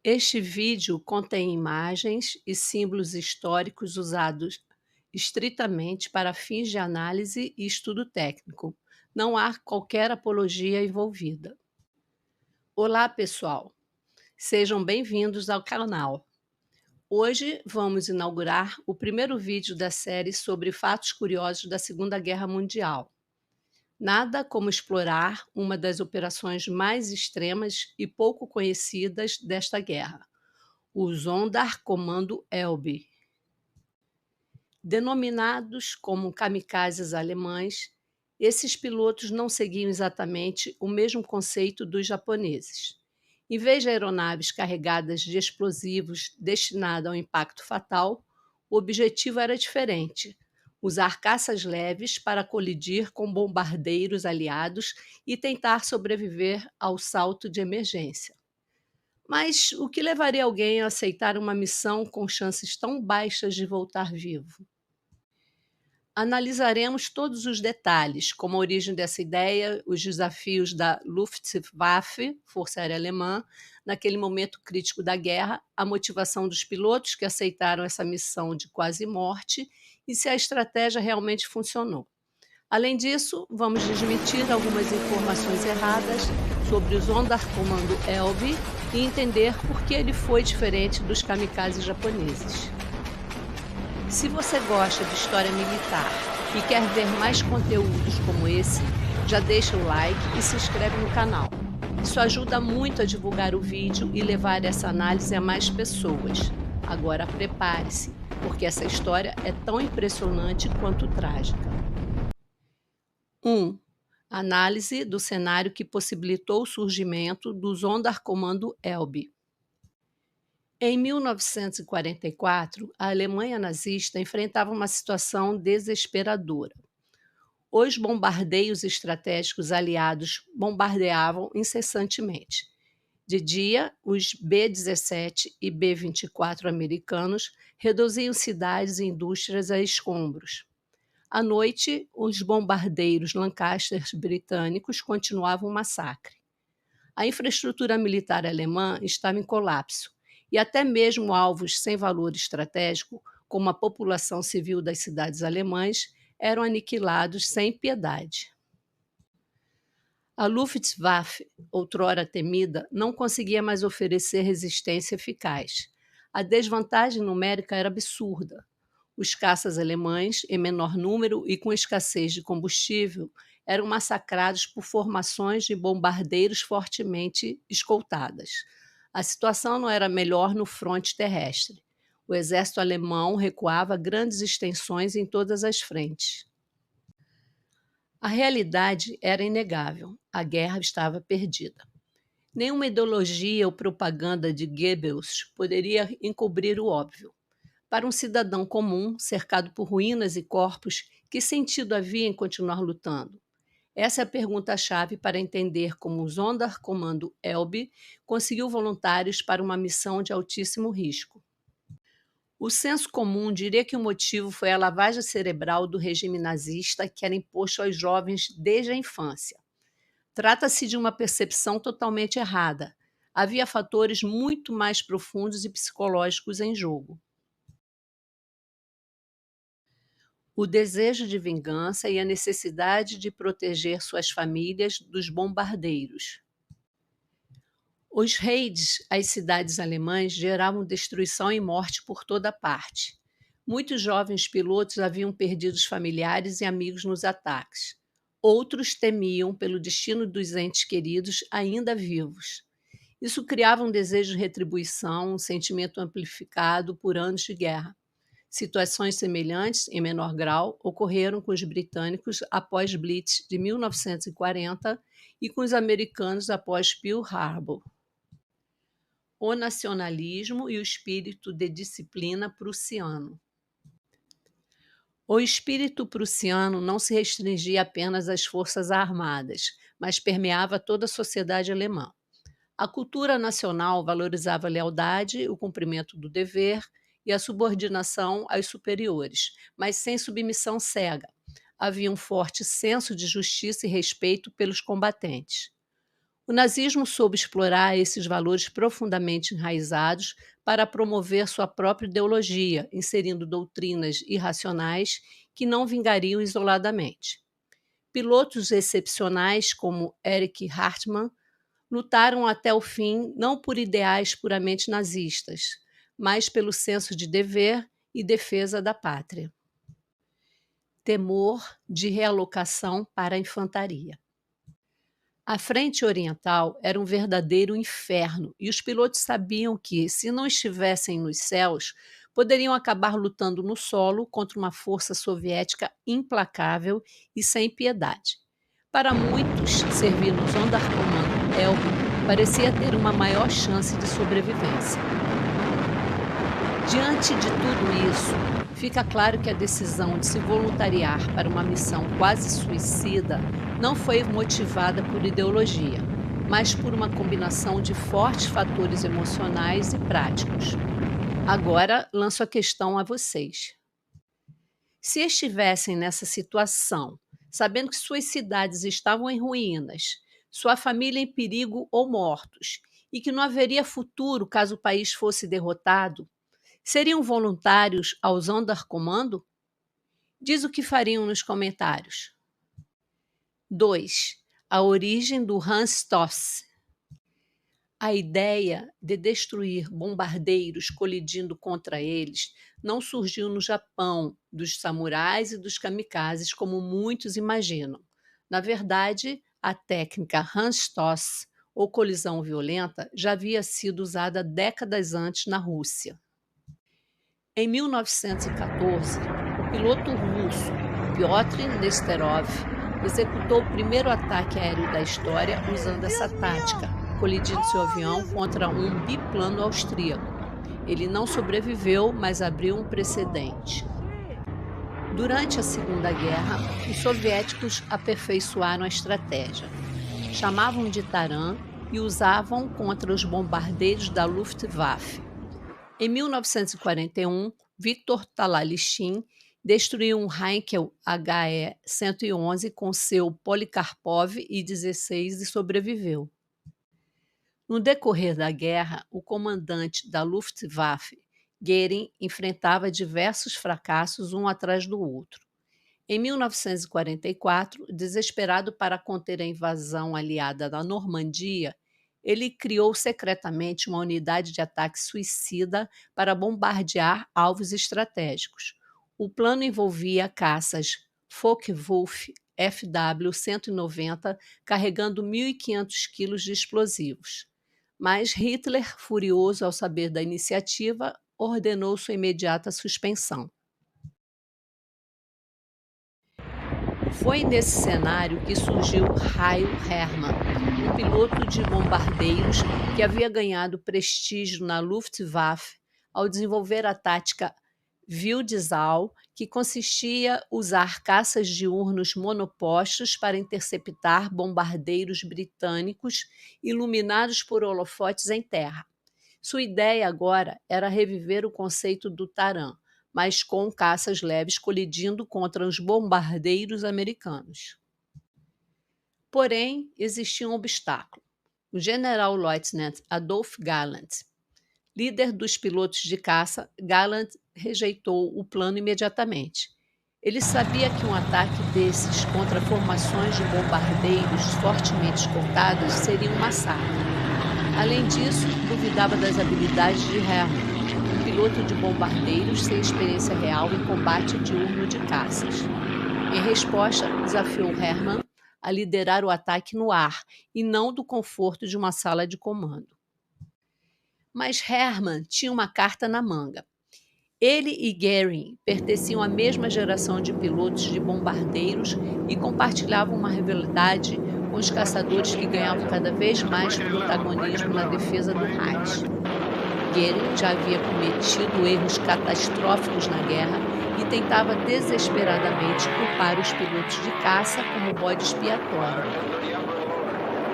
Este vídeo contém imagens e símbolos históricos usados estritamente para fins de análise e estudo técnico. Não há qualquer apologia envolvida. Olá, pessoal! Sejam bem-vindos ao canal. Hoje vamos inaugurar o primeiro vídeo da série sobre fatos curiosos da Segunda Guerra Mundial. Nada como explorar uma das operações mais extremas e pouco conhecidas desta guerra, o Sonderkommando Elbe. Denominados como kamikazes alemães, esses pilotos não seguiam exatamente o mesmo conceito dos japoneses. Em vez de aeronaves carregadas de explosivos destinadas ao impacto fatal, o objetivo era diferente: usar caças leves para colidir com bombardeiros aliados e tentar sobreviver ao salto de emergência. Mas o que levaria alguém a aceitar uma missão com chances tão baixas de voltar vivo? Analisaremos todos os detalhes, como a origem dessa ideia, os desafios da Luftwaffe, Força Aérea Alemã, naquele momento crítico da guerra, a motivação dos pilotos que aceitaram essa missão de quase morte e se a estratégia realmente funcionou. Além disso, vamos desmentir algumas informações erradas sobre o Sonderkommando Elbe e entender por que ele foi diferente dos kamikazes japoneses. Se você gosta de história militar e quer ver mais conteúdos como esse, já deixa o like e se inscreve no canal. Isso ajuda muito a divulgar o vídeo e levar essa análise a mais pessoas. Agora prepare-se, porque essa história é tão impressionante quanto trágica. 1. Análise do cenário que possibilitou o surgimento do Sonderkommando Elbe. Em 1944, a Alemanha nazista enfrentava uma situação desesperadora. Os bombardeios estratégicos aliados bombardeavam incessantemente. De dia, os B-17 e B-24 americanos reduziam cidades e indústrias a escombros. À noite, os bombardeiros Lancaster britânicos continuavam o massacre. A infraestrutura militar alemã estava em colapso e até mesmo alvos sem valor estratégico, como a população civil das cidades alemãs, eram aniquilados sem piedade. A Luftwaffe, outrora temida, não conseguia mais oferecer resistência eficaz. A desvantagem numérica era absurda. Os caças alemães, em menor número e com escassez de combustível, eram massacrados por formações de bombardeiros fortemente escoltadas. A situação não era melhor no fronte terrestre. O exército alemão recuava grandes extensões em todas as frentes. A realidade era inegável. A guerra estava perdida. Nenhuma ideologia ou propaganda de Goebbels poderia encobrir o óbvio. Para um cidadão comum, cercado por ruínas e corpos, que sentido havia em continuar lutando? Essa é a pergunta-chave para entender como o Sonderkommando Elbe conseguiu voluntários para uma missão de altíssimo risco. O senso comum diria que o motivo foi a lavagem cerebral do regime nazista que era imposto aos jovens desde a infância. Trata-se de uma percepção totalmente errada. Havia fatores muito mais profundos e psicológicos em jogo. O desejo de vingança e a necessidade de proteger suas famílias dos bombardeiros. Os raids às cidades alemãs geravam destruição e morte por toda parte. Muitos jovens pilotos haviam perdido os familiares e amigos nos ataques. Outros temiam pelo destino dos entes queridos ainda vivos. Isso criava um desejo de retribuição, um sentimento amplificado por anos de guerra. Situações semelhantes, em menor grau, ocorreram com os britânicos após Blitz de 1940 e com os americanos após Pearl Harbor. O nacionalismo e o espírito de disciplina prussiano. O espírito prussiano não se restringia apenas às forças armadas, mas permeava toda a sociedade alemã. A cultura nacional valorizava a lealdade, o cumprimento do dever e a subordinação aos superiores, mas sem submissão cega. Havia um forte senso de justiça e respeito pelos combatentes. O nazismo soube explorar esses valores profundamente enraizados para promover sua própria ideologia, inserindo doutrinas irracionais que não vingariam isoladamente. Pilotos excepcionais como Erich Hartmann lutaram até o fim não por ideais puramente nazistas, mas pelo senso de dever e defesa da pátria. Temor de realocação para a infantaria. A frente oriental era um verdadeiro inferno e os pilotos sabiam que, se não estivessem nos céus, poderiam acabar lutando no solo contra uma força soviética implacável e sem piedade. Para muitos, servir no Sonderkommando Elbe parecia ter uma maior chance de sobrevivência. Diante de tudo isso, fica claro que a decisão de se voluntariar para uma missão quase suicida não foi motivada por ideologia, mas por uma combinação de fortes fatores emocionais e práticos. Agora, lanço a questão a vocês. Se estivessem nessa situação, sabendo que suas cidades estavam em ruínas, sua família em perigo ou mortos, e que não haveria futuro caso o país fosse derrotado, seriam voluntários ao Sonderkommando? Diz o que fariam nos comentários. 2. A origem do Hans Toss. A ideia de destruir bombardeiros colidindo contra eles não surgiu no Japão, dos samurais e dos kamikazes, como muitos imaginam. Na verdade, a técnica Hans Toss, ou colisão violenta, já havia sido usada décadas antes na Rússia. Em 1914, o piloto russo Pyotr Nesterov executou o primeiro ataque aéreo da história usando essa tática, colidindo seu avião contra um biplano austríaco. Ele não sobreviveu, mas abriu um precedente. Durante a Segunda Guerra, os soviéticos aperfeiçoaram a estratégia. Chamavam de Taran e usavam contra os bombardeiros da Luftwaffe. Em 1941, Viktor Talalishin destruiu um Heinkel HE-111 com seu Polikarpov I-16 e sobreviveu. No decorrer da guerra, o comandante da Luftwaffe, Goering, enfrentava diversos fracassos um atrás do outro. Em 1944, desesperado para conter a invasão aliada da Normandia, ele criou secretamente uma unidade de ataque suicida para bombardear alvos estratégicos. O plano envolvia caças Focke-Wulf FW-190 carregando 1.500 quilos de explosivos. Mas Hitler, furioso ao saber da iniciativa, ordenou sua imediata suspensão. Foi nesse cenário que surgiu Hail Hermann, um piloto de bombardeiros que havia ganhado prestígio na Luftwaffe ao desenvolver a tática Wildesaal, que consistia em usar caças diurnos monopostos para interceptar bombardeiros britânicos iluminados por holofotes em terra. Sua ideia agora era reviver o conceito do Taran, mas com caças leves colidindo contra os bombardeiros americanos. Porém, existia um obstáculo. O Generalleutnant Adolf Galland, líder dos pilotos de caça, Galland rejeitou o plano imediatamente. Ele sabia que um ataque desses contra formações de bombardeiros fortemente escoltadas seria um massacre. Além disso, duvidava das habilidades de Hermann, um piloto de bombardeiros sem experiência real em combate diurno de caças. Em resposta, desafiou Hermann a liderar o ataque no ar e não do conforto de uma sala de comando. Mas Hermann tinha uma carta na manga. Ele e Goering pertenciam à mesma geração de pilotos de bombardeiros e compartilhavam uma rivalidade com os caçadores que ganhavam cada vez mais protagonismo na defesa do Reich. Goering já havia cometido erros catastróficos na guerra e tentava desesperadamente culpar os pilotos de caça como bode expiatório.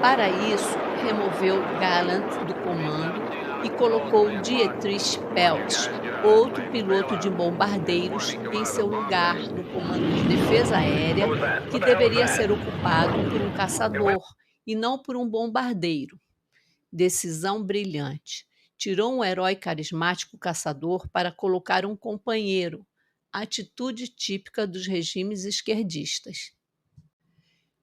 Para isso, removeu Galland do comando e colocou Dietrich Peltz, outro piloto de bombardeiros, em seu lugar no comando de defesa aérea, que deveria ser ocupado por um caçador, e não por um bombardeiro. Decisão brilhante. Tirou um herói carismático caçador para colocar um companheiro, atitude típica dos regimes esquerdistas.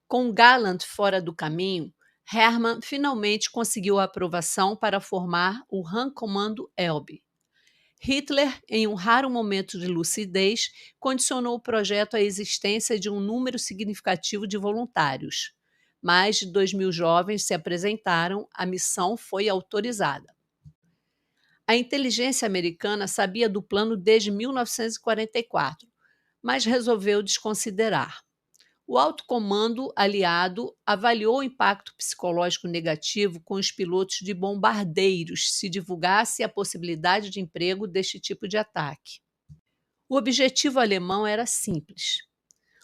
Com Gallant fora do caminho, Hermann finalmente conseguiu a aprovação para formar o Rankommando Elbe. Hitler, em um raro momento de lucidez, condicionou o projeto à existência de um número significativo de voluntários. Mais de 2.000 jovens se apresentaram, a missão foi autorizada. A inteligência americana sabia do plano desde 1944, mas resolveu desconsiderar. O alto comando aliado avaliou o impacto psicológico negativo com os pilotos de bombardeiros se divulgasse a possibilidade de emprego deste tipo de ataque. O objetivo alemão era simples: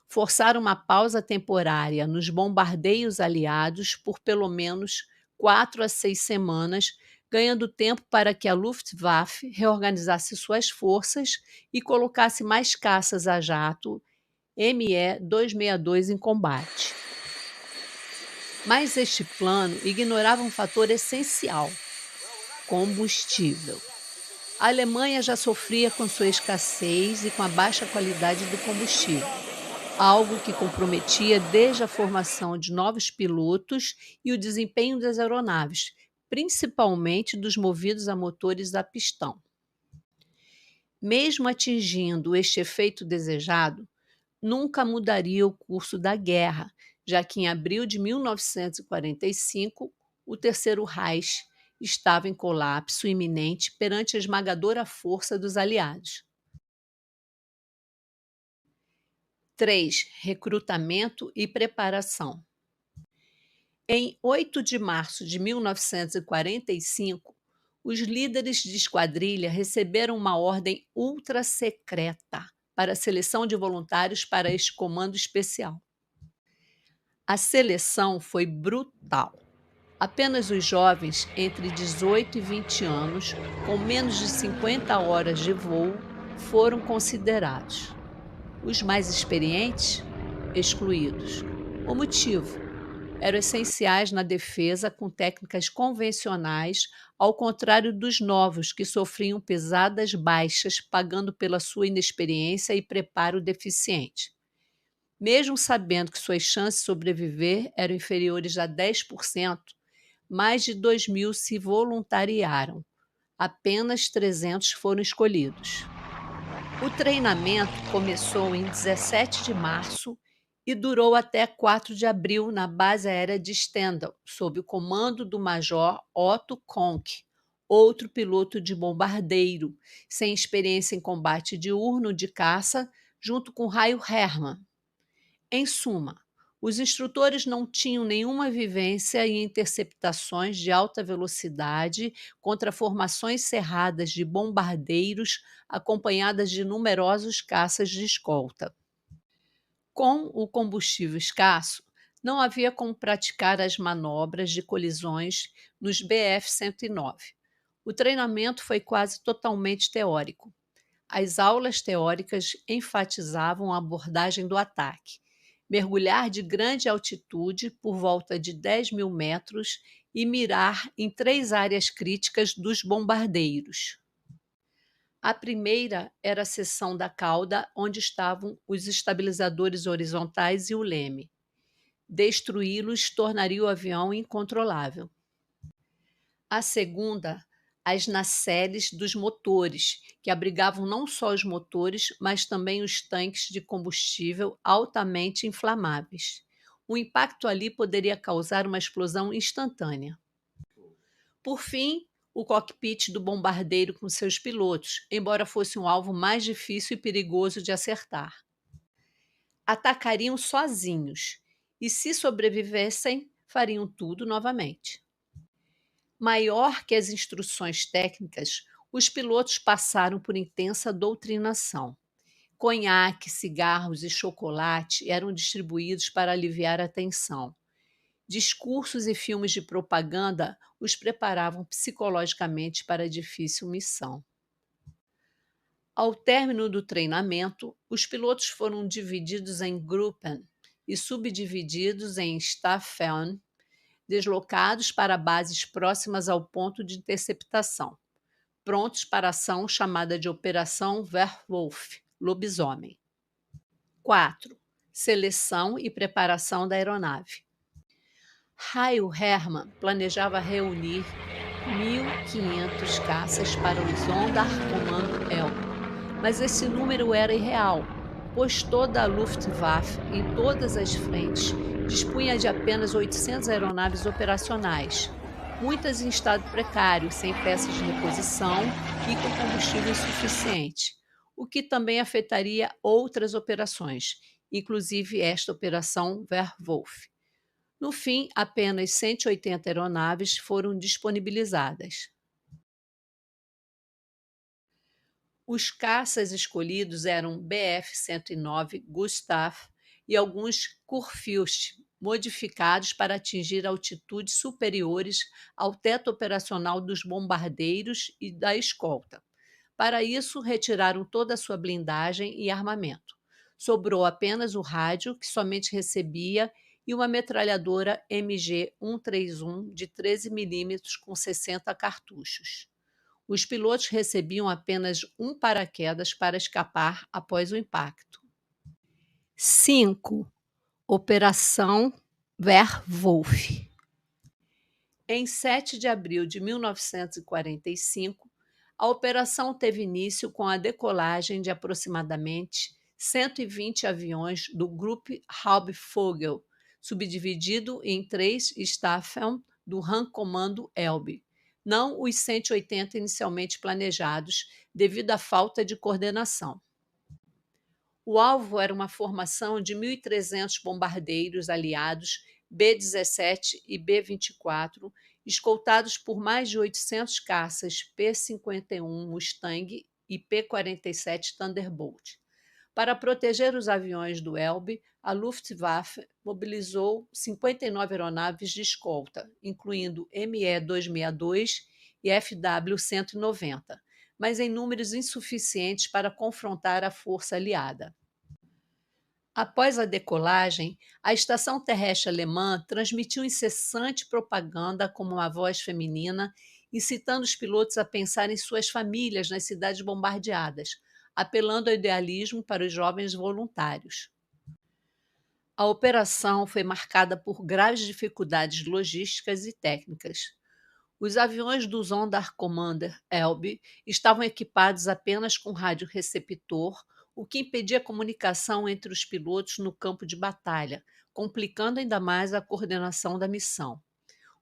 forçar uma pausa temporária nos bombardeios aliados por pelo menos 4 a 6 semanas, ganhando tempo para que a Luftwaffe reorganizasse suas forças e colocasse mais caças a jato ME-262 em combate. Mas este plano ignorava um fator essencial: combustível. A Alemanha já sofria com sua escassez e com a baixa qualidade do combustível, algo que comprometia desde a formação de novos pilotos e o desempenho das aeronaves, principalmente dos movidos a motores a pistão. Mesmo atingindo este efeito desejado, nunca mudaria o curso da guerra, já que em abril de 1945 o Terceiro Reich estava em colapso iminente perante a esmagadora força dos aliados. 3. Recrutamento e preparação. Em 8 de março de 1945, os líderes de esquadrilha receberam uma ordem ultra-secreta para a seleção de voluntários para este comando especial. A seleção foi brutal. Apenas os jovens entre 18 e 20 anos, com menos de 50 horas de voo, foram considerados. Os mais experientes, excluídos. O motivo? Eram essenciais na defesa com técnicas convencionais, ao contrário dos novos, que sofriam pesadas baixas, pagando pela sua inexperiência e preparo deficiente. Mesmo sabendo que suas chances de sobreviver eram inferiores a 10%, mais de 2.000 se voluntariaram. Apenas 300 foram escolhidos. O treinamento começou em 17 de março e durou até 4 de abril na base aérea de Stendal, sob o comando do major Otto Konck, outro piloto de bombardeiro, sem experiência em combate diurno de caça, junto com Raio Hermann. Em suma, os instrutores não tinham nenhuma vivência em interceptações de alta velocidade contra formações cerradas de bombardeiros acompanhadas de numerosos caças de escolta. Com o combustível escasso, não havia como praticar as manobras de colisões nos Bf-109. O treinamento foi quase totalmente teórico. As aulas teóricas enfatizavam a abordagem do ataque: mergulhar de grande altitude por volta de 10.000 metros e mirar em 3 áreas críticas dos bombardeiros. A primeira era a seção da cauda, onde estavam os estabilizadores horizontais e o leme. Destruí-los tornaria o avião incontrolável. A segunda, as nacelles dos motores, que abrigavam não só os motores, mas também os tanques de combustível altamente inflamáveis. O impacto ali poderia causar uma explosão instantânea. Por fim, o cockpit do bombardeiro com seus pilotos, embora fosse um alvo mais difícil e perigoso de acertar. Atacariam sozinhos e, se sobrevivessem, fariam tudo novamente. Maior que as instruções técnicas, os pilotos passaram por intensa doutrinação. Conhaque, cigarros e chocolate eram distribuídos para aliviar a tensão. Discursos e filmes de propaganda os preparavam psicologicamente para a difícil missão. Ao término do treinamento, os pilotos foram divididos em Gruppen e subdivididos em Staffeln, deslocados para bases próximas ao ponto de interceptação, prontos para a ação chamada de Operação Werwolf, lobisomem. 4. Seleção e preparação da aeronave. Hail Hermann planejava reunir 1.500 caças para o Sonderkommando Elbe, mas esse número era irreal, pois toda a Luftwaffe, em todas as frentes, dispunha de apenas 800 aeronaves operacionais, muitas em estado precário, sem peças de reposição e com combustível insuficiente, o que também afetaria outras operações, inclusive esta Operação Werwolf. No fim, apenas 180 aeronaves foram disponibilizadas. Os caças escolhidos eram Bf-109 Gustav e alguns Kurfürst, modificados para atingir altitudes superiores ao teto operacional dos bombardeiros e da escolta. Para isso, retiraram toda a sua blindagem e armamento. Sobrou apenas o rádio, que somente recebia, e uma metralhadora MG-131 de 13 mm com 60 cartuchos. Os pilotos recebiam apenas um paraquedas para escapar após o impacto. 5. Operação Werwolf. Em 7 de abril de 1945, a operação teve início com a decolagem de aproximadamente 120 aviões do Grupo Hauptvogel, subdividido em 3 Staffeln do Rankommando Elbe, não os 180 inicialmente planejados, devido à falta de coordenação. O alvo era uma formação de 1.300 bombardeiros aliados B-17 e B-24, escoltados por mais de 800 caças P-51 Mustang e P-47 Thunderbolt. Para proteger os aviões do Elbe, a Luftwaffe mobilizou 59 aeronaves de escolta, incluindo Me-262 e FW-190, mas em números insuficientes para confrontar a força aliada. Após a decolagem, a estação terrestre alemã transmitiu incessante propaganda com uma voz feminina, incitando os pilotos a pensar em suas famílias nas cidades bombardeadas, apelando ao idealismo para os jovens voluntários. A operação foi marcada por graves dificuldades logísticas e técnicas. Os aviões do Sonderkommando Elbe estavam equipados apenas com radioreceptor, o que impedia a comunicação entre os pilotos no campo de batalha, complicando ainda mais a coordenação da missão.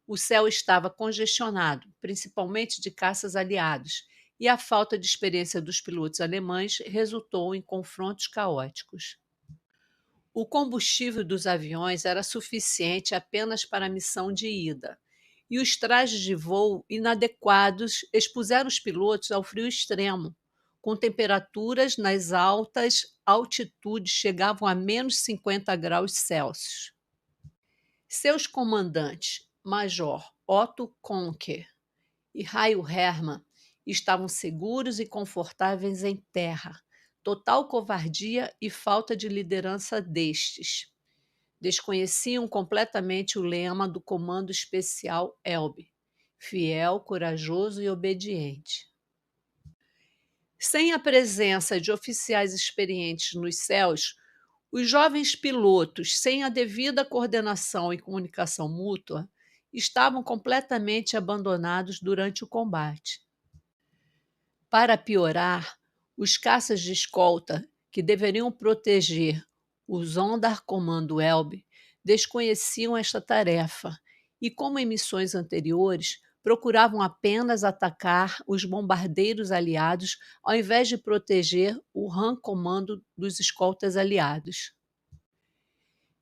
O céu estava congestionado, principalmente de caças aliados, e a falta de experiência dos pilotos alemães resultou em confrontos caóticos. O combustível dos aviões era suficiente apenas para a missão de ida, e os trajes de voo inadequados expuseram os pilotos ao frio extremo, com temperaturas nas altas altitudes chegavam a menos 50 graus Celsius. Seus comandantes, Major Otto Konker e Hail Hermann, estavam seguros e confortáveis em terra, total covardia e falta de liderança destes. Desconheciam completamente o lema do Comando Especial Elbe: fiel, corajoso e obediente. Sem a presença de oficiais experientes nos céus, os jovens pilotos, sem a devida coordenação e comunicação mútua, estavam completamente abandonados durante o combate. Para piorar, os caças de escolta, que deveriam proteger o Sonderkommando Elbe, desconheciam esta tarefa e, como em missões anteriores, procuravam apenas atacar os bombardeiros aliados ao invés de proteger o Rankommando dos escoltas aliados.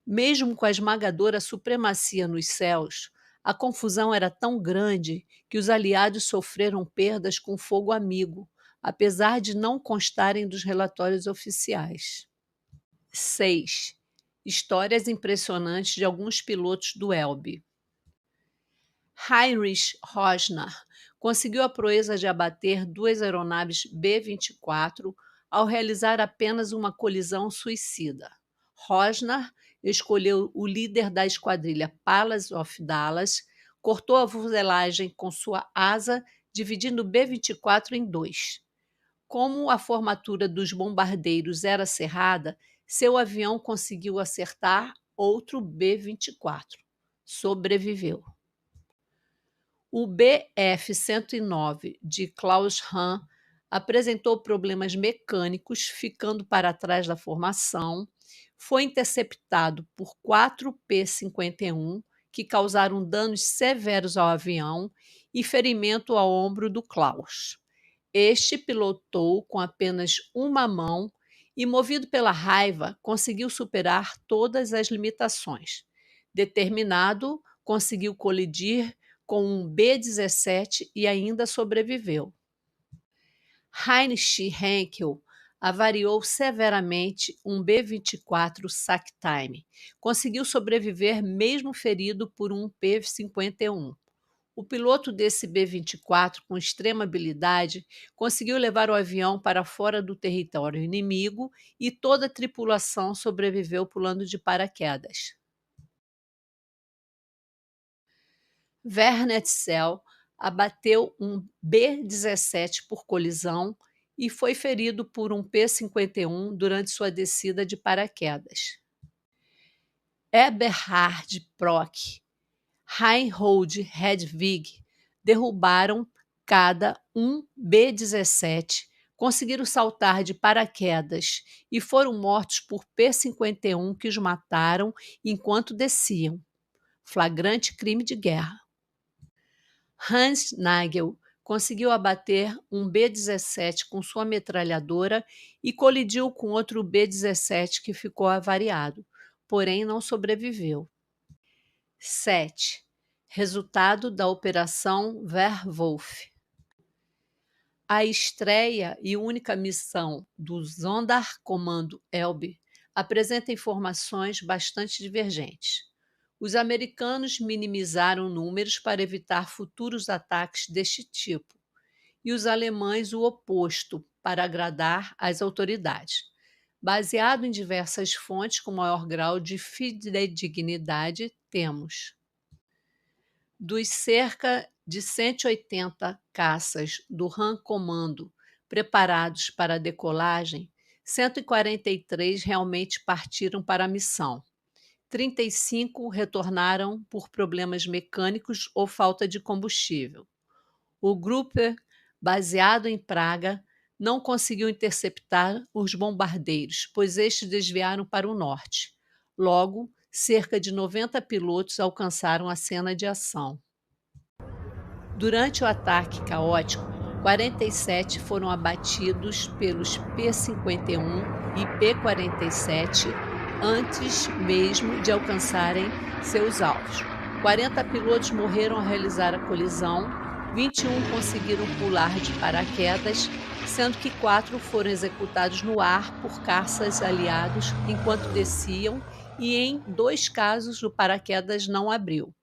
Mesmo com a esmagadora supremacia nos céus, a confusão era tão grande que os aliados sofreram perdas com fogo amigo, apesar de não constarem dos relatórios oficiais. 6. Histórias impressionantes de alguns pilotos do Elbe. Heinrich Rosner conseguiu a proeza de abater 2 aeronaves B-24 ao realizar apenas uma colisão suicida. Rosner escolheu o líder da esquadrilha Palace of Dallas, cortou a fuselagem com sua asa, dividindo o B-24 em dois. Como a formatura dos bombardeiros era cerrada, seu avião conseguiu acertar outro B-24. Sobreviveu. O Bf-109 de Klaus Hahn apresentou problemas mecânicos, ficando para trás da formação. Foi interceptado por 4 P-51, que causaram danos severos ao avião e ferimento ao ombro do Klaus. Este pilotou com apenas uma mão e, movido pela raiva, conseguiu superar todas as limitações. Determinado, conseguiu colidir com um B-17 e ainda sobreviveu. Heinrich Henkel avariou severamente um B-24 SACTIME. Conseguiu sobreviver mesmo ferido por um P-51. O piloto desse B-24, com extrema habilidade, conseguiu levar o avião para fora do território inimigo e toda a tripulação sobreviveu pulando de paraquedas. Werner Hetzel abateu um B-17 por colisão e foi ferido por um P-51 durante sua descida de paraquedas. Eberhard Prock, Reinhold Hedwig derrubaram cada um B-17, conseguiram saltar de paraquedas e foram mortos por P-51 que os mataram enquanto desciam. Flagrante crime de guerra. Hans Nagel conseguiu abater um B-17 com sua metralhadora e colidiu com outro B-17 que ficou avariado, porém não sobreviveu. 7. Resultado da Operação Werwolf. A estreia e única missão do Sonderkommando Elbe apresenta informações bastante divergentes. Os americanos minimizaram números para evitar futuros ataques deste tipo, e os alemães o oposto, para agradar às autoridades. Baseado em diversas fontes com maior grau de fidedignidade, temos: dos cerca de 180 caças do RAM Comando preparados para a decolagem, 143 realmente partiram para a missão. 35 retornaram por problemas mecânicos ou falta de combustível. O Grupper, baseado em Praga, não conseguiu interceptar os bombardeiros, pois estes desviaram para o norte. Logo, cerca de 90 pilotos alcançaram a cena de ação. Durante o ataque caótico, 47 foram abatidos pelos P-51 e P-47 antes mesmo de alcançarem seus alvos. 40 pilotos morreram ao realizar a colisão, 21 conseguiram pular de paraquedas, sendo que 4 foram executados no ar por caças aliados enquanto desciam e, em 2 casos, o paraquedas não abriu.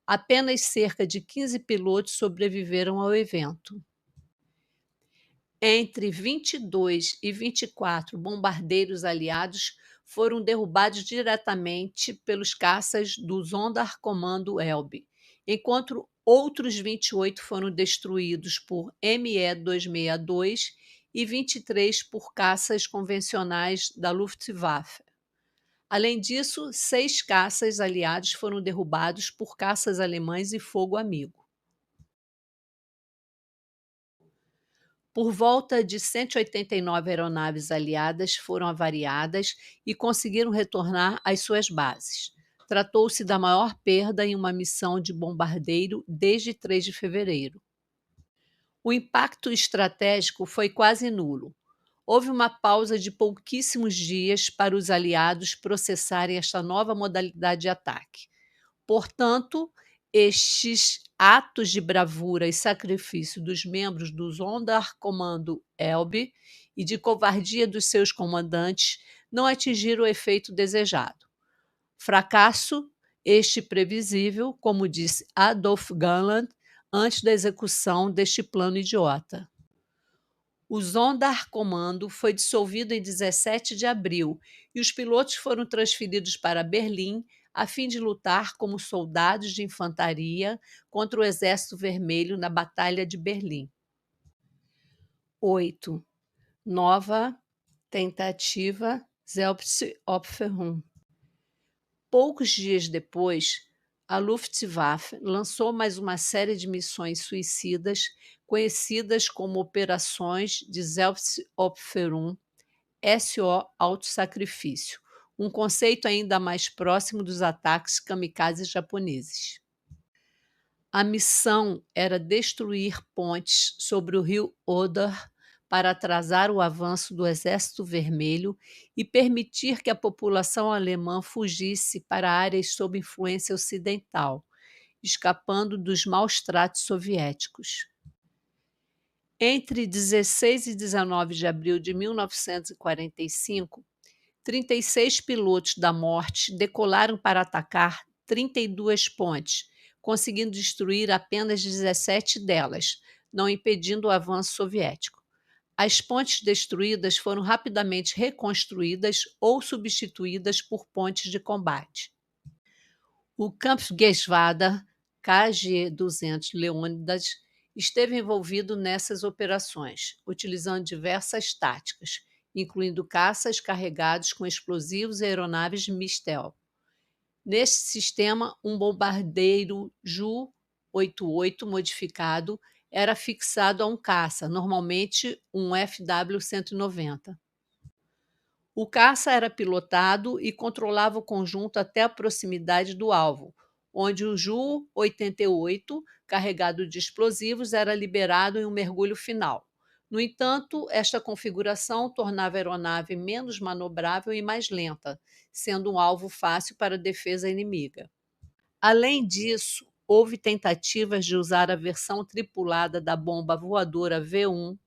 Apenas cerca de 15 pilotos sobreviveram ao evento. Entre 22 e 24 bombardeiros aliados foram derrubados diretamente pelos caças do Sonderkommando Elbe, enquanto outros 28 foram destruídos por Me-262 e 23 por caças convencionais da Luftwaffe. Além disso, 6 caças aliados foram derrubados por caças alemães e fogo amigo. Por volta de 189 aeronaves aliadas foram avariadas e conseguiram retornar às suas bases. Tratou-se da maior perda em uma missão de bombardeiro desde 3 de fevereiro. O impacto estratégico foi quase nulo. Houve uma pausa de pouquíssimos dias para os aliados processarem esta nova modalidade de ataque. Portanto, estes atos de bravura e sacrifício dos membros do Sonderkommando Elbe e de covardia dos seus comandantes não atingiram o efeito desejado. Fracasso este previsível, como disse Adolf Galland antes da execução deste plano idiota. O Sonderkommando foi dissolvido em 17 de abril e os pilotos foram transferidos para Berlim a fim de lutar como soldados de infantaria contra o Exército Vermelho na Batalha de Berlim. 8. Nova tentativa Selbstopferung. Poucos dias depois, a Luftwaffe lançou mais uma série de missões suicidas conhecidas como Operações de Selbstopferung, SO autossacrifício, um conceito ainda mais próximo dos ataques kamikazes japoneses. A missão era destruir pontes sobre o rio Oder para atrasar o avanço do Exército Vermelho e permitir que a população alemã fugisse para áreas sob influência ocidental, escapando dos maus tratos soviéticos. Entre 16 e 19 de abril de 1945, 36 pilotos da morte decolaram para atacar 32 pontes, conseguindo destruir apenas 17 delas, não impedindo o avanço soviético. As pontes destruídas foram rapidamente reconstruídas ou substituídas por pontes de combate. O Kampfgeschwader KG-200 Leônidas esteve envolvido nessas operações, utilizando diversas táticas, incluindo caças carregados com explosivos e aeronaves Mistel. Neste sistema, um bombardeiro Ju-88 modificado era fixado a um caça, normalmente um FW-190. O caça era pilotado e controlava o conjunto até a proximidade do alvo, onde o Ju-88, carregado de explosivos, era liberado em um mergulho final. No entanto, esta configuração tornava a aeronave menos manobrável e mais lenta, sendo um alvo fácil para a defesa inimiga. Além disso, houve tentativas de usar a versão tripulada da bomba voadora V-1,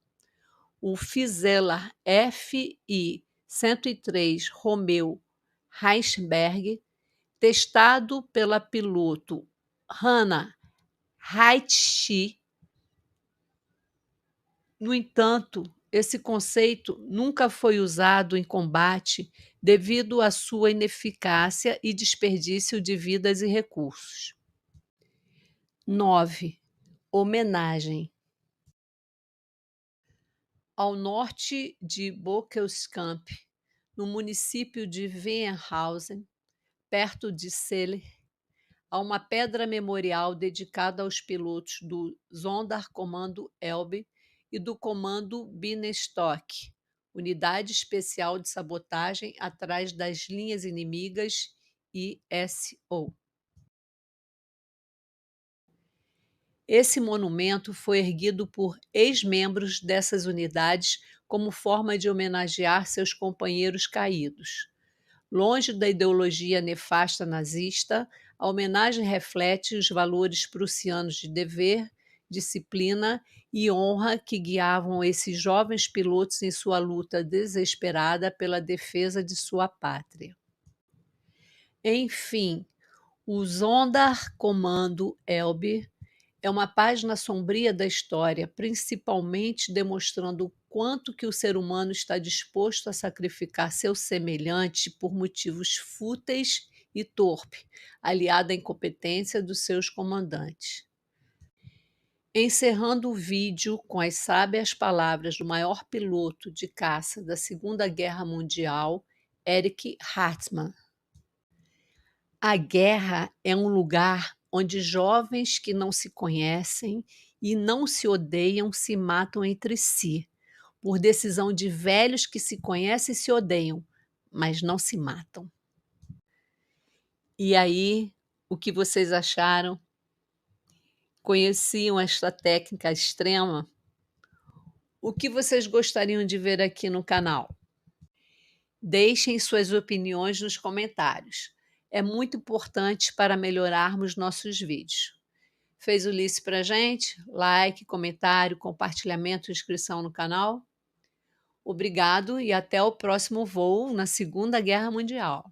o Fieseler Fi-103 Romeo Heisenberg, testado pela piloto Hannah Heitsch. No entanto, esse conceito nunca foi usado em combate devido à sua ineficácia e desperdício de vidas e recursos. 9. Homenagem. Ao norte de Bockelskamp, no município de Weinhausen, perto de Celle, há uma pedra memorial dedicada aos pilotos do Sonderkommando Elbe e do Comando Bienenstock, unidade especial de sabotagem atrás das linhas inimigas ISO. Esse monumento foi erguido por ex-membros dessas unidades como forma de homenagear seus companheiros caídos. Longe da ideologia nefasta nazista, a homenagem reflete os valores prussianos de dever, disciplina e honra que guiavam esses jovens pilotos em sua luta desesperada pela defesa de sua pátria. Enfim, o Sonderkommando Elbe é uma página sombria da história, principalmente demonstrando o quanto que o ser humano está disposto a sacrificar seu semelhante por motivos fúteis e torpe, aliado à incompetência dos seus comandantes. Encerrando o vídeo com as sábias palavras do maior piloto de caça da Segunda Guerra Mundial, Erich Hartmann. A guerra é um lugar onde jovens que não se conhecem e não se odeiam se matam entre si, por decisão de velhos que se conhecem e se odeiam, mas não se matam. E aí, o que vocês acharam? Conheciam esta técnica extrema? O que vocês gostariam de ver aqui no canal? Deixem suas opiniões nos comentários. É muito importante para melhorarmos nossos vídeos. Fez Ulisses pra gente? Like, comentário, compartilhamento, inscrição no canal? Obrigado e até o próximo voo na Segunda Guerra Mundial.